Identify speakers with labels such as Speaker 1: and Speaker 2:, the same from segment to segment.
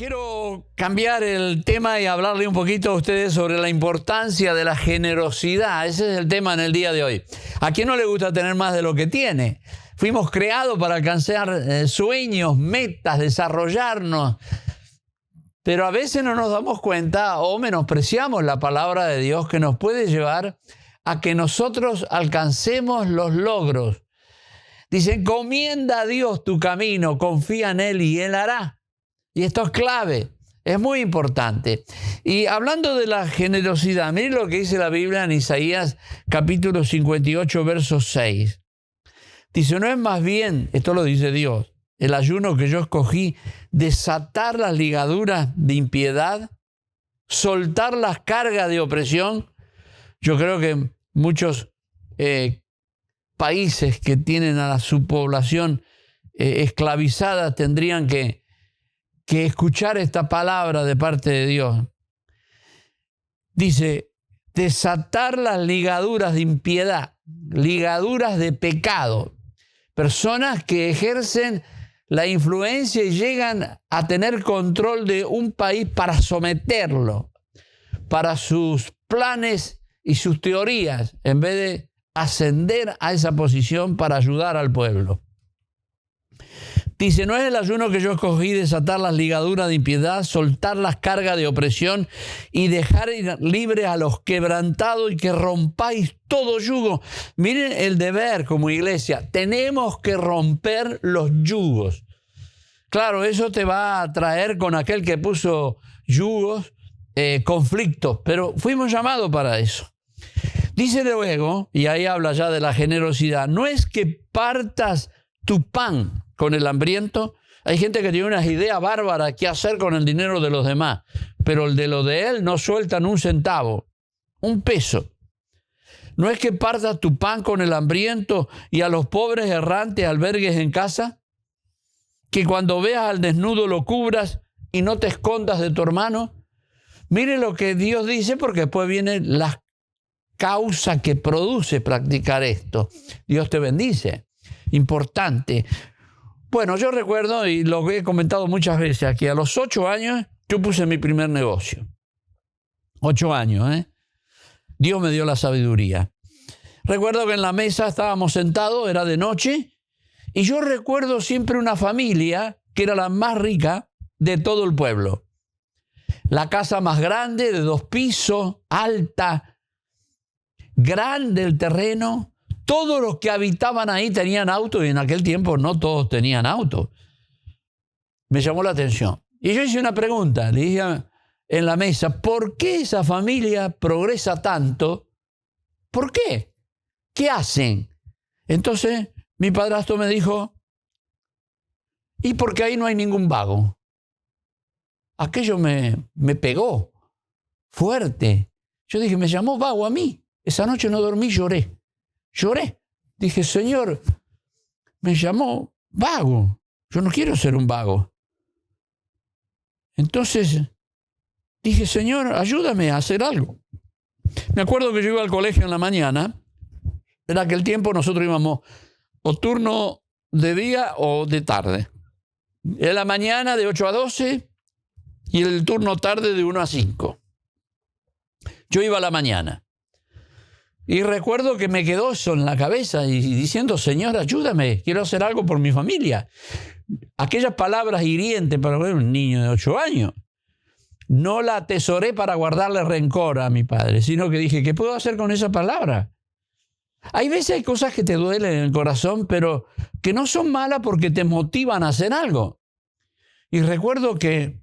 Speaker 1: Quiero cambiar el tema y hablarle un poquito a ustedes sobre la importancia de la generosidad. Ese es el tema en el día de hoy. ¿A quién no le gusta tener más de lo que tiene? Fuimos creados para alcanzar sueños, metas, desarrollarnos. Pero a veces no nos damos cuenta o menospreciamos la palabra de Dios que nos puede llevar a que nosotros alcancemos los logros. Dice, encomienda a Dios tu camino, confía en Él y Él hará. Y esto es clave, es muy importante. Y hablando de la generosidad, miren lo que dice la Biblia en Isaías capítulo 58, verso 6. Dice, ¿no es más bien, esto lo dice Dios, el ayuno que yo escogí, desatar las ligaduras de impiedad, soltar las cargas de opresión? Yo creo que muchos países que tienen a su población esclavizada tendrían que escuchar esta palabra de parte de Dios. Dice, desatar las ligaduras de impiedad, ligaduras de pecado. Personas que ejercen la influencia y llegan a tener control de un país para someterlo, para sus planes y sus teorías, en vez de ascender a esa posición para ayudar al pueblo. Dice, no es el ayuno que yo escogí desatar las ligaduras de impiedad, soltar las cargas de opresión y dejar libres a los quebrantados y que rompáis todo yugo. Miren el deber como iglesia, tenemos que romper los yugos. Claro, eso te va a traer con aquel que puso yugos, conflictos, pero fuimos llamados para eso. Dice luego, y ahí habla ya de la generosidad, no es que partas tu pan con el hambriento. Hay gente que tiene unas ideas bárbaras qué hacer con el dinero de los demás, pero el de lo de él no sueltan un centavo, un peso. ¿No es que partas tu pan con el hambriento y a los pobres errantes albergues en casa? Que cuando veas al desnudo lo cubras y no te escondas de tu hermano. Mire lo que Dios dice, porque después viene la causa que produce practicar esto. Dios te bendice. Importante. Bueno, yo recuerdo, y lo he comentado muchas veces aquí, a los 8 años yo puse mi primer negocio. 8 años, ¿eh? Dios me dio la sabiduría. Recuerdo que en la mesa estábamos sentados, era de noche, y yo recuerdo siempre una familia que era la más rica de todo el pueblo. La casa más grande, de 2 pisos, alta, grande el terreno. Todos los que habitaban ahí tenían auto y en aquel tiempo no todos tenían auto. Me llamó la atención. Y yo hice una pregunta, le dije en la mesa, ¿por qué esa familia progresa tanto? ¿Por qué? ¿Qué hacen? Entonces mi padrastro me dijo, ¿y porque ahí no hay ningún vago? Aquello me pegó fuerte. Yo dije, me llamó vago a mí. Esa noche no dormí, lloré. Dije, Señor, me llamó vago. Yo no quiero ser un vago. Entonces dije, Señor, ayúdame a hacer algo. Me acuerdo que yo iba al colegio en la mañana. En aquel tiempo nosotros íbamos o turno de día o de tarde. En la mañana de 8 a 12 y el turno tarde de 1 a 5. Yo iba a la mañana. Y recuerdo que me quedó eso en la cabeza y diciendo, Señor, ayúdame, quiero hacer algo por mi familia. Aquellas palabras hirientes para un niño de 8 años. No la atesoré para guardarle rencor a mi padre, sino que dije, ¿qué puedo hacer con esa palabra? Hay veces hay cosas que te duelen en el corazón, pero que no son malas porque te motivan a hacer algo. Y recuerdo que,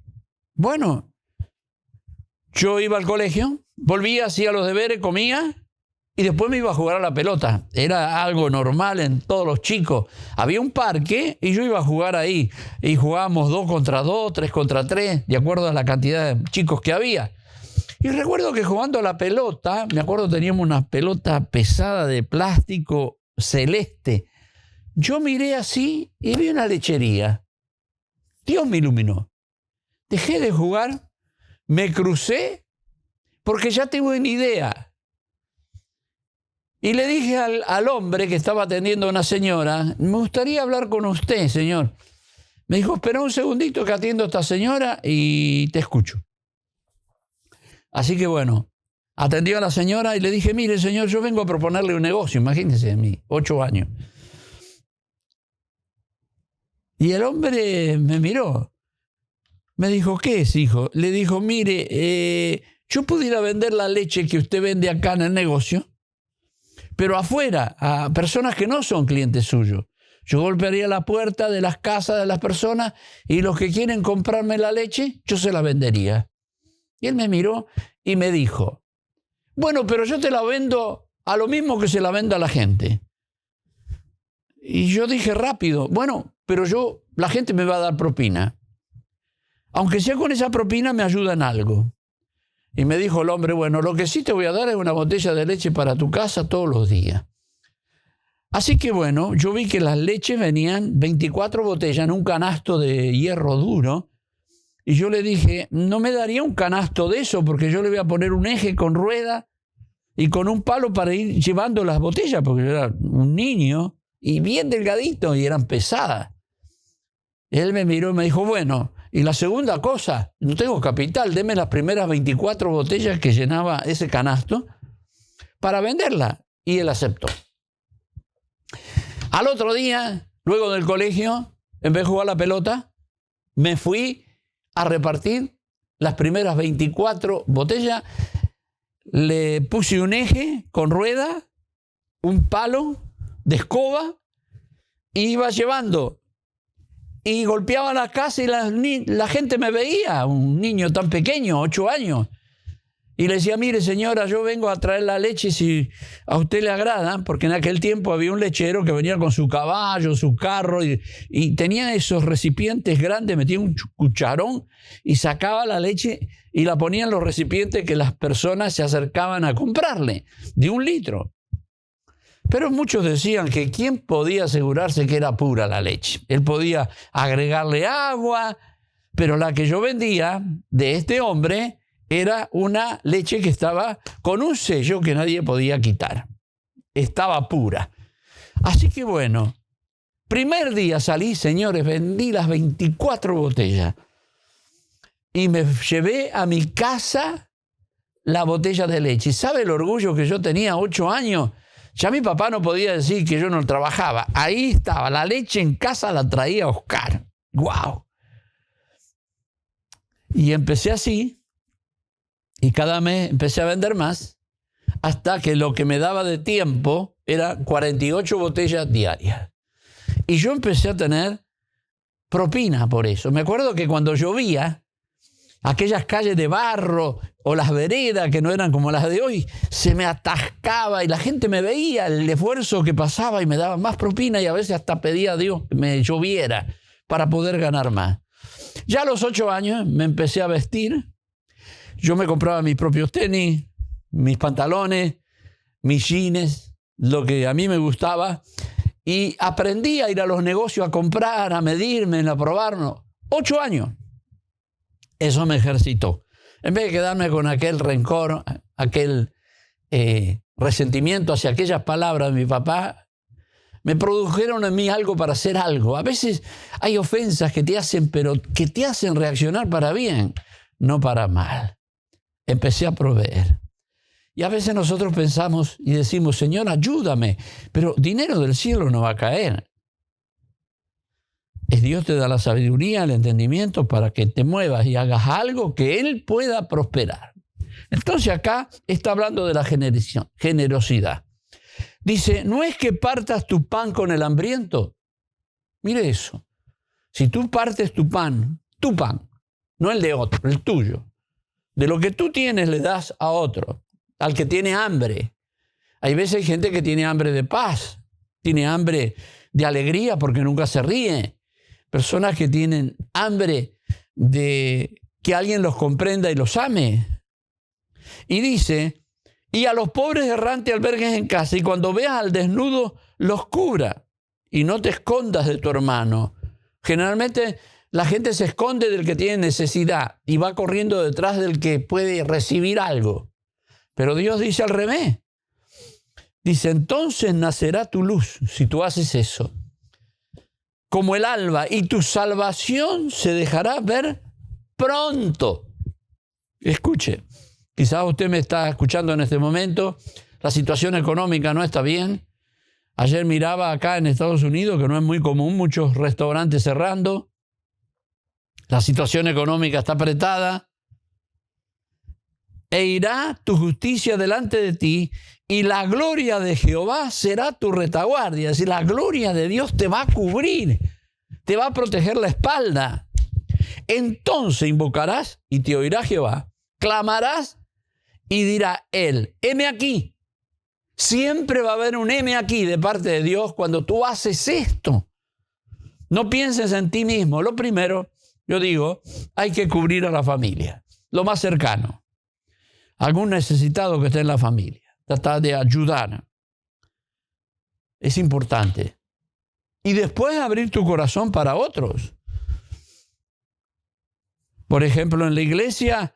Speaker 1: bueno, yo iba al colegio, volvía, hacía los deberes, comía, y después me iba a jugar a la pelota. Era algo normal en todos los chicos. Había un parque y yo iba a jugar ahí. Y jugábamos 2 contra 2, 3 contra 3, de acuerdo a la cantidad de chicos que había. Y recuerdo que jugando a la pelota, me acuerdo teníamos una pelota pesada de plástico celeste. Yo miré así y vi una lechería. Dios me iluminó. Dejé de jugar, me crucé, porque ya tengo una idea. Y le dije al hombre que estaba atendiendo a una señora, me gustaría hablar con usted, señor. Me dijo, espera un segundito que atiendo a esta señora y te escucho. Así que bueno, atendió a la señora y le dije, mire señor, yo vengo a proponerle un negocio, imagínense, a mí, 8 años. Y el hombre me miró. Me dijo, ¿qué es, hijo? Le dijo, mire, yo pudiera vender la leche que usted vende acá en el negocio, pero afuera, a personas que no son clientes suyos. Yo golpearía la puerta de las casas de las personas y los que quieren comprarme la leche, yo se la vendería. Y él me miró y me dijo, bueno, pero yo te la vendo a lo mismo que se la vendo a la gente. Y yo dije rápido, bueno, pero la gente me va a dar propina. Aunque sea con esa propina, me ayuda en algo. Y me dijo el hombre, bueno, lo que sí te voy a dar es una botella de leche para tu casa todos los días. Así que bueno, yo vi que las leches venían 24 botellas en un canasto de hierro duro. Y yo le dije, no me daría un canasto de eso porque yo le voy a poner un eje con rueda y con un palo para ir llevando las botellas, porque yo era un niño y bien delgadito y eran pesadas. Él me miró y me dijo, bueno, y la segunda cosa, no tengo capital, deme las primeras 24 botellas que llenaba ese canasto para venderla. Y él aceptó. Al otro día, luego del colegio, en vez de jugar la pelota, me fui a repartir las primeras 24 botellas. Le puse un eje con rueda, un palo de escoba, y iba llevando. Y golpeaba la casa y la gente me veía, un niño tan pequeño, 8 años. Y le decía, mire señora, yo vengo a traer la leche si a usted le agrada, porque en aquel tiempo había un lechero que venía con su caballo, su carro, y tenía esos recipientes grandes, metía un cucharón y sacaba la leche y la ponía en los recipientes que las personas se acercaban a comprarle, de 1 litro. Pero muchos decían que ¿quién podía asegurarse que era pura la leche? Él podía agregarle agua, pero la que yo vendía de este hombre era una leche que estaba con un sello que nadie podía quitar. Estaba pura. Así que bueno, primer día salí, señores, vendí las 24 botellas y me llevé a mi casa la botella de leche. ¿Y sabe el orgullo que yo tenía 8 años? Ya mi papá no podía decir que yo no trabajaba. Ahí estaba, la leche en casa la traía Oscar. ¡Guau! Y empecé así. Y cada mes empecé a vender más, hasta que lo que me daba de tiempo era 48 botellas diarias. Y yo empecé a tener propina por eso. Me acuerdo que cuando llovía, aquellas calles de barro o las veredas que no eran como las de hoy, se me atascaba y la gente me veía el esfuerzo que pasaba y me daba más propina y a veces hasta pedía a Dios que me lloviera para poder ganar más. Ya a los 8 años me empecé a vestir. Yo me compraba mis propios tenis, mis pantalones, mis jeans, lo que a mí me gustaba. Y aprendí a ir a los negocios a comprar, a medirme, a probarlo. 8 años. Eso me ejercitó. En vez de quedarme con aquel rencor, aquel resentimiento hacia aquellas palabras de mi papá, me produjeron en mí algo para hacer algo. A veces hay ofensas que te hacen, pero que te hacen reaccionar para bien, no para mal. Empecé a proveer. Y a veces nosotros pensamos y decimos, Señor, ayúdame, pero dinero del cielo no va a caer. Es Dios te da la sabiduría, el entendimiento para que te muevas y hagas algo que Él pueda prosperar. Entonces acá está hablando de la generosidad. Dice, no es que partas tu pan con el hambriento. Mire eso. Si tú partes tu pan, no el de otro, el tuyo. De lo que tú tienes le das a otro, al que tiene hambre. Hay veces hay gente que tiene hambre de paz, tiene hambre de alegría porque nunca se ríe. Personas que tienen hambre de que alguien los comprenda y los ame. Y dice, y a los pobres errantes albergues en casa, y cuando veas al desnudo, los cubra, y no te escondas de tu hermano. Generalmente la gente se esconde del que tiene necesidad y va corriendo detrás del que puede recibir algo. Pero Dios dice al revés. Dice, entonces nacerá tu luz si tú haces eso. como el alba, y tu salvación se dejará ver pronto. Escuche, quizás usted me está escuchando en este momento, la situación económica no está bien. Ayer miraba acá en Estados Unidos, que no es muy común, muchos restaurantes cerrando. La situación económica está apretada. E irá tu justicia delante de ti, y la gloria de Jehová será tu retaguardia. Es decir, la gloria de Dios te va a cubrir, te va a proteger la espalda. Entonces invocarás y te oirá Jehová. Clamarás y dirá él, heme aquí. Siempre va a haber un heme aquí de parte de Dios cuando tú haces esto. No pienses en ti mismo. Lo primero, yo digo, hay que cubrir a la familia, lo más cercano. Algún necesitado que esté en la familia. Tratar de ayudar. Es importante. Y después abrir tu corazón para otros. Por ejemplo, en la iglesia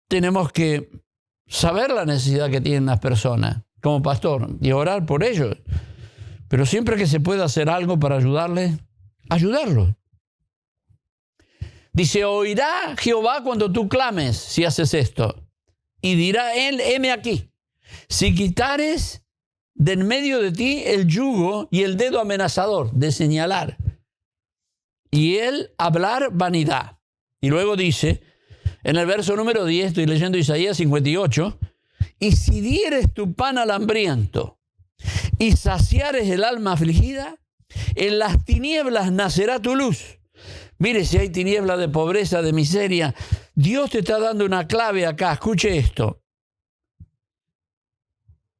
Speaker 1: tenemos que saber la necesidad que tienen las personas como pastor y orar por ellos. Pero siempre que se pueda hacer algo para ayudarles, ayudarlos. Dice, oirá Jehová cuando tú clames si haces esto. Y dirá él, heme aquí. Si quitares de en medio de ti el yugo y el dedo amenazador de señalar, y él hablar vanidad. Y luego dice, en el verso número 10, estoy leyendo Isaías 58, y si dieres tu pan al hambriento y saciares el alma afligida, en las tinieblas nacerá tu luz. Mire, si hay tinieblas de pobreza, de miseria, Dios te está dando una clave acá. Escuche esto.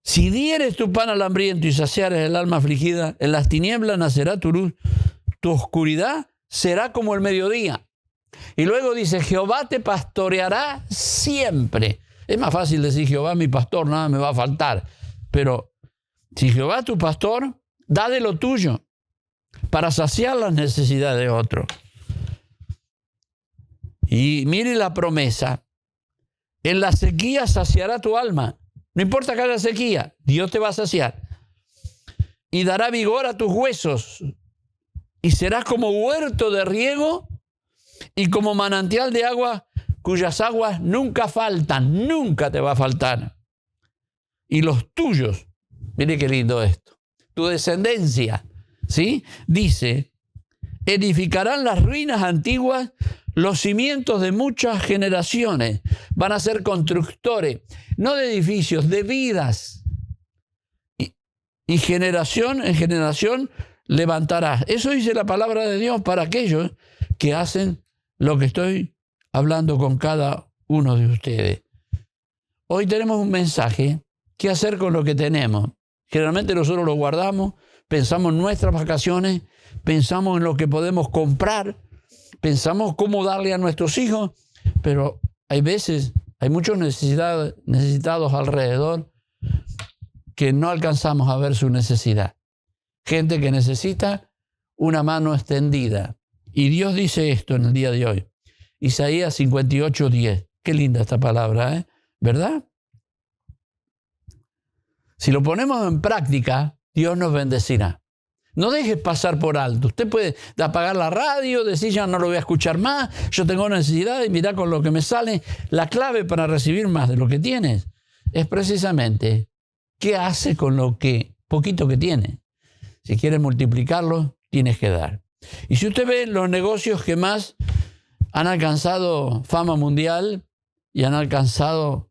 Speaker 1: Si dieres tu pan al hambriento y saciares el alma afligida, en las tinieblas nacerá tu luz. Tu oscuridad será como el mediodía. Y luego dice, Jehová te pastoreará siempre. Es más fácil decir, Jehová mi pastor, nada me va a faltar. Pero si Jehová es tu pastor, da de lo tuyo para saciar las necesidades de otro. Y mire la promesa. En la sequía saciará tu alma. No importa que haya sequía, Dios te va a saciar. Y dará vigor a tus huesos. Y serás como huerto de riego y como manantial de agua cuyas aguas nunca faltan. Nunca te va a faltar. Y los tuyos, mire qué lindo esto, tu descendencia, ¿sí? Dice, edificarán las ruinas antiguas, los cimientos de muchas generaciones. Van a ser constructores, no de edificios, de vidas. Y generación en generación levantarás. Eso dice la palabra de Dios para aquellos que hacen lo que estoy hablando con cada uno de ustedes. Hoy tenemos un mensaje. ¿Qué hacer con lo que tenemos? Generalmente nosotros lo guardamos, pensamos en nuestras vacaciones, pensamos en lo que podemos comprar, pensamos cómo darle a nuestros hijos, pero hay veces, hay muchos necesitados alrededor que no alcanzamos a ver su necesidad. Gente que necesita una mano extendida. Y Dios dice esto en el día de hoy. Isaías 58:10. Qué linda esta palabra, ¿verdad? Si lo ponemos en práctica, Dios nos bendecirá. No dejes pasar por alto. Usted puede apagar la radio, decir ya no lo voy a escuchar más, yo tengo necesidad y mirá con lo que me sale. La clave para recibir más de lo que tienes es precisamente qué hace con lo que poquito que tiene. Si quieres multiplicarlo, tienes que dar. Y si usted ve los negocios que más han alcanzado fama mundial y han alcanzar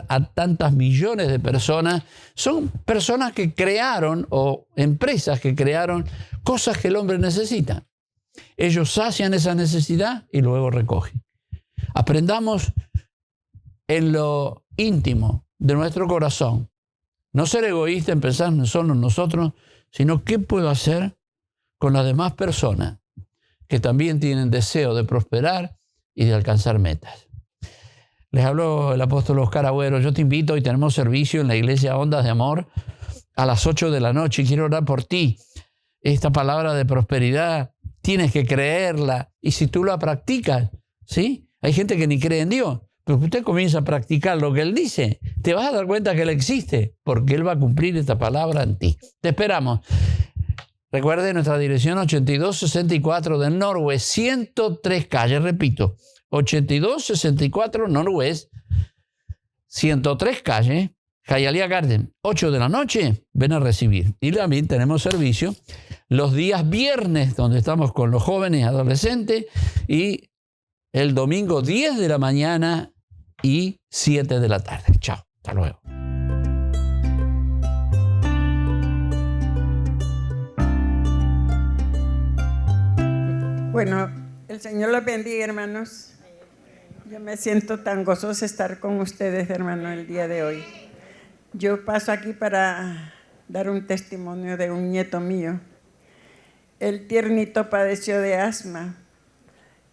Speaker 1: a tantas millones de personas, son personas que crearon o empresas que crearon cosas que el hombre necesita. Ellos sacian esa necesidad y luego recogen. Aprendamos en lo íntimo de nuestro corazón. No ser egoísta en pensar solo en nosotros, sino qué puedo hacer con las demás personas que también tienen deseo de prosperar y de alcanzar metas. Les habló el apóstol Oscar Agüero. Yo te invito, hoy tenemos servicio en la iglesia Ondas de Amor a las 8 de la noche. Quiero orar por ti. Esta palabra de prosperidad tienes que creerla. Y si tú la practicas, ¿sí? Hay gente que ni cree en Dios. Pero usted comienza a practicar lo que Él dice, te vas a dar cuenta que Él existe, porque Él va a cumplir esta palabra en ti. Te esperamos. Recuerde nuestra dirección 8264 del Norwest, 103 calle, repito, 8264 Norwest, 103 calle, Hialeah Garden, 8 de la noche, ven a recibir. Y también tenemos servicio los días viernes, donde estamos con los jóvenes y adolescentes, y el domingo 10 de la mañana y 7 de la tarde. Chao, hasta luego.
Speaker 2: Bueno, el Señor los bendiga, hermanos. Yo me siento tan gozosa estar con ustedes, hermano, el día de hoy. Yo paso aquí para dar un testimonio de un nieto mío. El tiernito padeció de asma.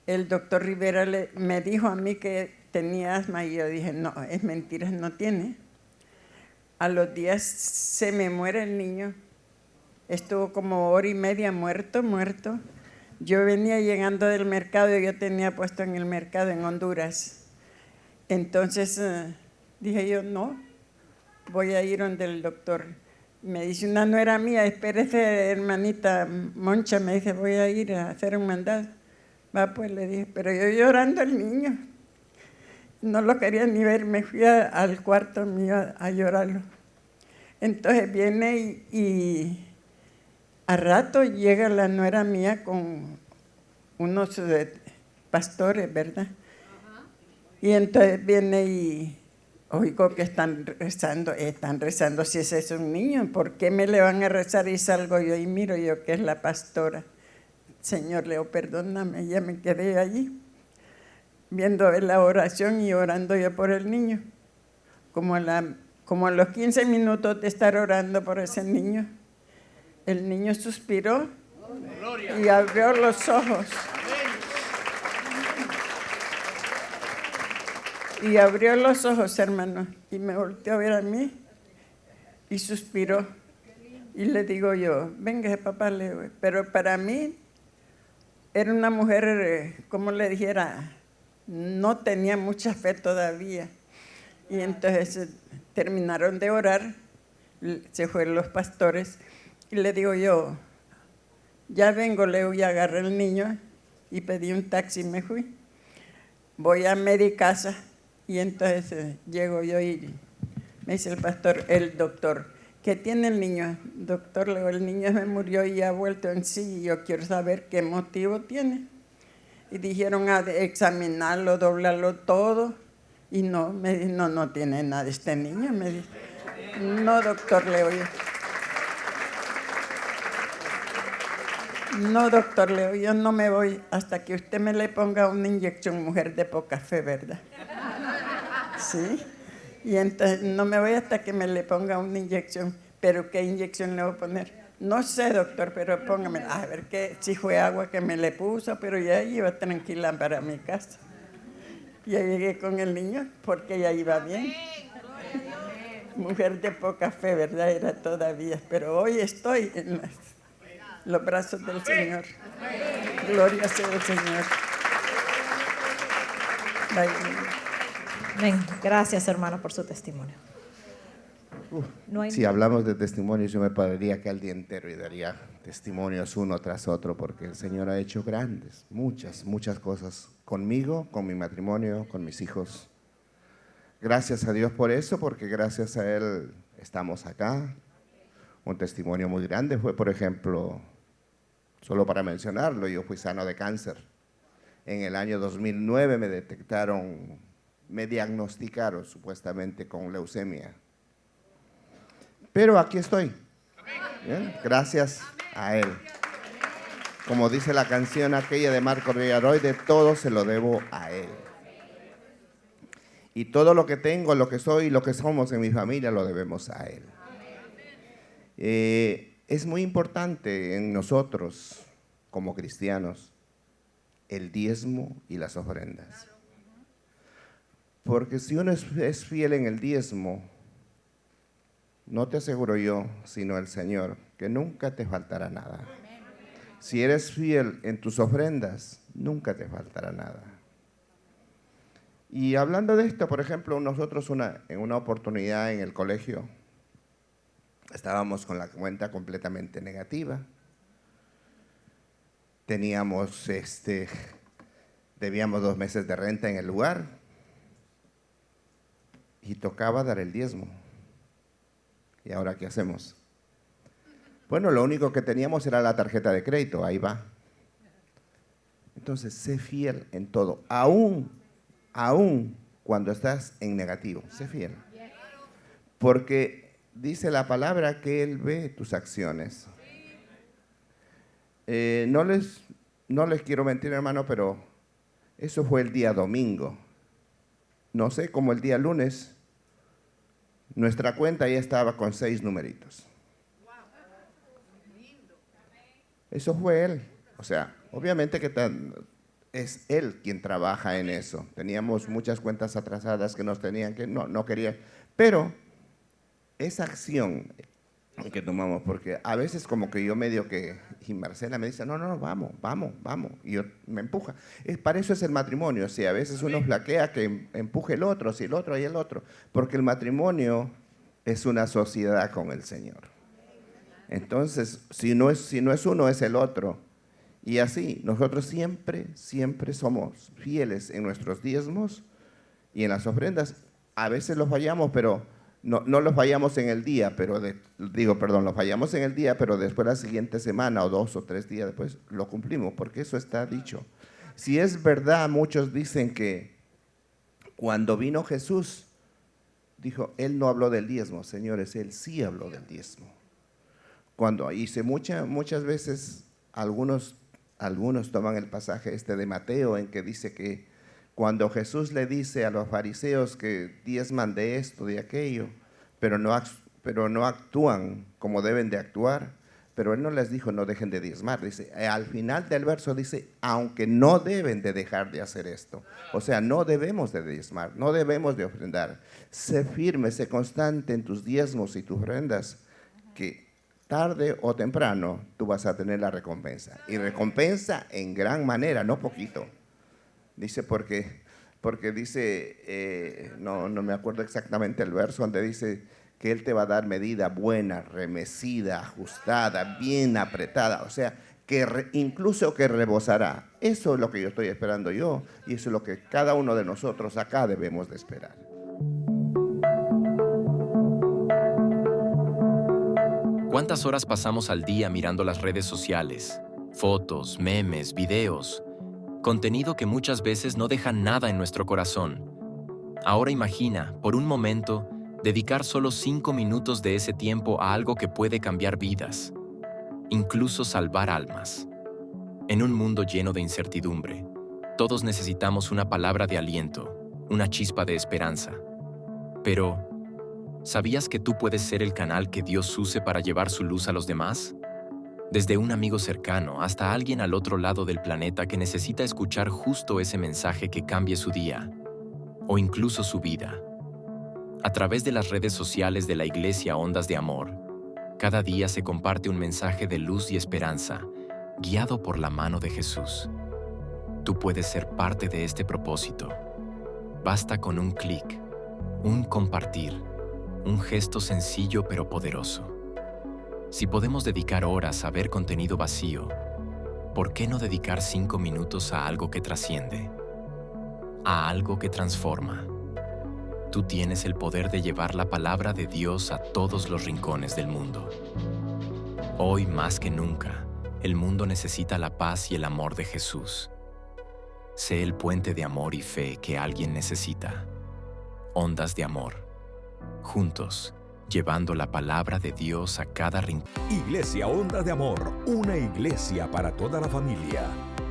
Speaker 2: El doctor Rivera me dijo a mí que tenía asma y yo dije, no, es mentira, no tiene. A los días se me muere el niño. Estuvo como hora y media muerto. Yo venía llegando del mercado y yo tenía puesto en el mercado en Honduras. Entonces dije yo, no, voy a ir donde el doctor. Me dice una nuera mía, espérese, hermanita Moncha, me dice, voy a ir a hacer un mandado. Va, pues le dije, pero yo llorando el niño. No lo quería ni ver, me fui al cuarto mío a llorarlo. Entonces viene y a rato llega la nuera mía con unos pastores, ¿verdad? Y entonces viene y oigo que están rezando, si ese es un niño, ¿por qué me le van a rezar? Y salgo yo y miro yo que es la pastora. Señor, Leo, perdóname, ya me quedé allí, viendo la oración y orando yo por el niño. Como a los 15 minutos de estar orando por ese niño, el niño suspiró y abrió los ojos. Y abrió los ojos, hermano, y me volteó a ver a mí y suspiró. Y le digo yo, venga, papá, Leo. Pero para mí era una mujer, como le dijera, no tenía mucha fe todavía. Y entonces terminaron de orar, se fueron los pastores, y le digo yo, ya vengo, Leo, y agarré el niño y pedí un taxi y me fui. Voy a mi casa y entonces llego yo y me dice el doctor, ¿qué tiene el niño? Doctor, Leo, el niño me murió y ha vuelto en sí y yo quiero saber qué motivo tiene. Y dijeron a examinarlo, doblarlo todo y no, me dice, no tiene nada este niño, me dice. No, doctor, Leo, no, doctor Leo, yo no me voy hasta que usted me le ponga una inyección, mujer de poca fe, ¿verdad? Sí. Y entonces no me voy hasta que me le ponga una inyección. ¿Pero qué inyección le voy a poner? No sé, doctor, pero póngame. A ver si fue agua que me le puso, pero ya iba tranquila para mi casa. Ya llegué con el niño porque ya iba bien. Mujer de poca fe, ¿verdad? Era todavía. Pero hoy estoy en los brazos del Señor. Gloria sea al Señor.
Speaker 3: Amén. Gracias, hermano, por su testimonio.
Speaker 4: Si hablamos de testimonios, yo me pararía acá el día entero y daría testimonios uno tras otro, porque el Señor ha hecho grandes, muchas cosas conmigo, con mi matrimonio, con mis hijos. Gracias a Dios por eso, porque gracias a Él estamos acá. Un testimonio muy grande fue, por ejemplo, solo para mencionarlo, yo fui sano de cáncer. En el año 2009 me diagnosticaron supuestamente con leucemia. Pero aquí estoy, ¿bien? Gracias a Él. Como dice la canción aquella de Marco Villaroy, de todo se lo debo a Él. Y todo lo que tengo, lo que soy y lo que somos en mi familia lo debemos a Él. Es muy importante en nosotros, como cristianos, el diezmo y las ofrendas. Porque si uno es fiel en el diezmo, no te aseguro yo, sino el Señor, que nunca te faltará nada. Si eres fiel en tus ofrendas, nunca te faltará nada. Y hablando de esto, por ejemplo, nosotros en una oportunidad en el colegio, estábamos con la cuenta completamente negativa. teníamos, debíamos 2 meses de renta en el lugar y tocaba dar el diezmo. ¿Y ahora qué hacemos? Bueno, lo único que teníamos era la tarjeta de crédito, ahí va. Entonces, sé fiel en todo, aún cuando estás en negativo, sé fiel. Porque dice la palabra que Él ve tus acciones. No les quiero mentir, hermano, pero eso fue el día domingo. No sé, como el día lunes, nuestra cuenta ya estaba con 6 numeritos. Eso fue Él. O sea, obviamente que es Él quien trabaja en eso. Teníamos muchas cuentas atrasadas que nos tenían que, no querían. Pero esa acción que tomamos, porque a veces como que yo medio que, y Marcela me dice, no, vamos, y yo me empuja. Para eso es el matrimonio, o sea, a veces uno flaquea que empuje el otro, si el otro y el otro, porque el matrimonio es una sociedad con el Señor. Entonces, si no es uno, es el otro. Y así, nosotros siempre somos fieles en nuestros diezmos y en las ofrendas. A veces los fallamos, pero no los fallamos en el día, los fallamos en el día, pero después la siguiente semana o 2 o 3 días después lo cumplimos, porque eso está dicho. Si es verdad, muchos dicen que cuando vino Jesús, dijo, Él no habló del diezmo, señores, Él sí habló del diezmo. Cuando hice muchas veces, algunos toman el pasaje de Mateo en que dice que cuando Jesús le dice a los fariseos que diezman de esto, de aquello, pero no actúan como deben de actuar, pero Él no les dijo no dejen de diezmar. Dice, al final del verso dice, aunque no deben de dejar de hacer esto. O sea, no debemos de diezmar, no debemos de ofrendar. Sé firme, sé constante en tus diezmos y tus ofrendas, que tarde o temprano tú vas a tener la recompensa. Y recompensa en gran manera, no poquito. Dice porque dice, no me acuerdo exactamente el verso, donde dice que Él te va a dar medida buena, remecida, ajustada, bien apretada. O sea, incluso que rebosará. Eso es lo que yo estoy esperando yo, y eso es lo que cada uno de nosotros acá debemos de esperar.
Speaker 5: ¿Cuántas horas pasamos al día mirando las redes sociales? Fotos, memes, videos, contenido que muchas veces no deja nada en nuestro corazón. Ahora imagina, por un momento, dedicar solo 5 minutos de ese tiempo a algo que puede cambiar vidas, incluso salvar almas. En un mundo lleno de incertidumbre, todos necesitamos una palabra de aliento, una chispa de esperanza. Pero, ¿sabías que tú puedes ser el canal que Dios use para llevar su luz a los demás? Desde un amigo cercano hasta alguien al otro lado del planeta que necesita escuchar justo ese mensaje que cambie su día, o incluso su vida. A través de las redes sociales de la Iglesia Ondas de Amor, cada día se comparte un mensaje de luz y esperanza, guiado por la mano de Jesús. Tú puedes ser parte de este propósito. Basta con un clic, un compartir, un gesto sencillo pero poderoso. Si podemos dedicar horas a ver contenido vacío, ¿por qué no dedicar 5 minutos a algo que trasciende? A algo que transforma. Tú tienes el poder de llevar la palabra de Dios a todos los rincones del mundo. Hoy más que nunca, el mundo necesita la paz y el amor de Jesús. Sé el puente de amor y fe que alguien necesita. Ondas de Amor. Juntos, llevando la palabra de Dios a cada rincón.
Speaker 6: Iglesia Ondas de Amor, una iglesia para toda la familia.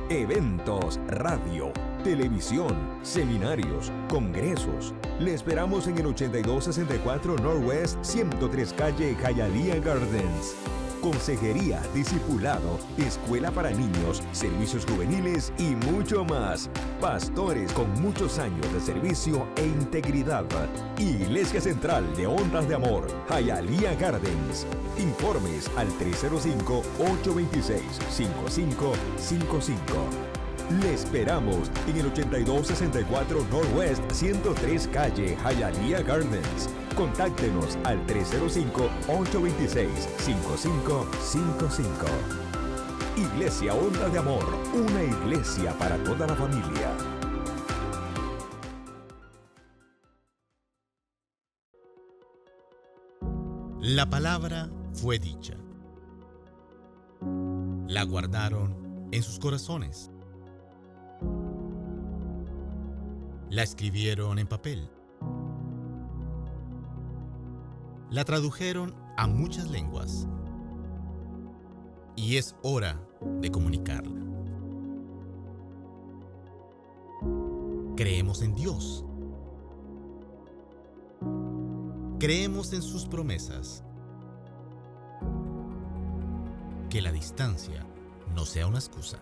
Speaker 6: Eventos, radio, televisión, seminarios, congresos. Le esperamos en el 8264 Northwest 103 calle Hialeah Gardens. Consejería, discipulado, escuela para niños, servicios juveniles y mucho más. Pastores con muchos años de servicio e integridad. Iglesia Central de Ondas de Amor, Hialeah Gardens. Informes al 305-826-5555. Le esperamos en el 8264 Northwest 103 calle Hialeah Gardens. Contáctenos al 305-826-5555. Iglesia Onda de Amor, una iglesia para toda la familia.
Speaker 7: La palabra fue dicha. La guardaron en sus corazones. La escribieron en papel. La tradujeron a muchas lenguas. Y es hora de comunicarla. Creemos en Dios. Creemos en sus promesas. Que la distancia no sea una excusa.